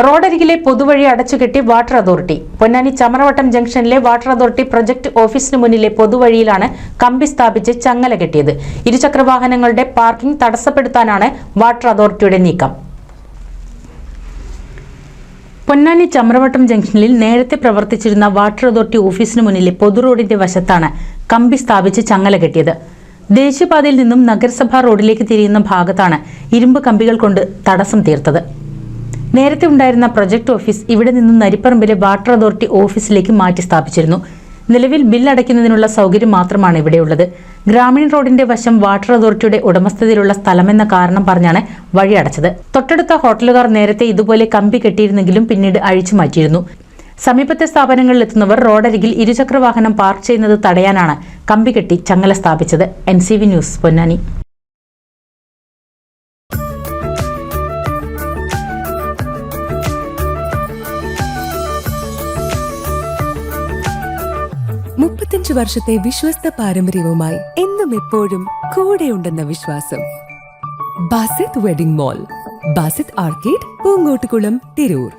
റോഡരികിലെ പൊതുവഴി അടച്ചുകെട്ടി വാട്ടർ അതോറിറ്റി. പൊന്നാനി ചമറവട്ടം ജംഗ്ഷനിലെ വാട്ടർ അതോറിറ്റി പ്രൊജക്ട് ഓഫീസിന് മുന്നിലെ പൊതുവഴിയിലാണ് കമ്പി സ്ഥാപിച്ച് ചങ്ങല കെട്ടിയത്. ഇരുചക്രവാഹനങ്ങളുടെ പാർക്കിംഗ് തടസ്സപ്പെടുത്താനാണ് വാട്ടർ അതോറിറ്റിയുടെ നീക്കം. പൊന്നാനി ചമറവട്ടം ജംഗ്ഷനിൽ നേരത്തെ പ്രവർത്തിച്ചിരുന്ന വാട്ടർ അതോറിറ്റി ഓഫീസിന് മുന്നിലെ പൊതുറോഡിന്റെ വശത്താണ് കമ്പി സ്ഥാപിച്ച് ചങ്ങല കെട്ടിയത്. ദേശീയപാതയിൽ നിന്നും നഗരസഭാ റോഡിലേക്ക് തിരിയുന്ന ഭാഗത്താണ് ഇരുമ്പ് കമ്പികൾ കൊണ്ട് തടസ്സം തീർത്തത്. നേരത്തെ ഉണ്ടായിരുന്ന പ്രൊജക്ട് ഓഫീസ് ഇവിടെ നിന്നും നരിപ്പറമ്പിലെ വാട്ടർ അതോറിറ്റി ഓഫീസിലേക്ക് മാറ്റി സ്ഥാപിച്ചിരുന്നു. നിലവിൽ ബിൽ അടയ്ക്കുന്നതിനുള്ള സൗകര്യം മാത്രമാണ് ഇവിടെയുള്ളത്. ഗ്രാമീൺ റോഡിന്റെ വശം വാട്ടർ അതോറിറ്റിയുടെ ഉടമസ്ഥതയിലുള്ള സ്ഥലമെന്ന കാരണം പറഞ്ഞാണ് വഴി അടച്ചത്. തൊട്ടടുത്ത ഹോട്ടലുകാർ നേരത്തെ ഇതുപോലെ കമ്പി കെട്ടിയിരുന്നെങ്കിലും പിന്നീട് അഴിച്ചു മാറ്റിയിരുന്നു. സമീപത്തെ സ്ഥാപനങ്ങളിൽ എത്തുന്നവർ റോഡരികിൽ ഇരുചക്രവാഹനം പാർക്ക് ചെയ്യുന്നത് തടയാനാണ് കമ്പി കെട്ടി ചങ്ങല സ്ഥാപിച്ചത്. NCV news, Ponnani. വർഷത്തെ വിശ്വസ്ത പാരമ്പര്യവുമായി എന്നും എപ്പോഴും കൂടെയുണ്ടെന്ന വിശ്വാസം. Basith wedding mall, Basith arcade, Poonkottukulam, Tirur.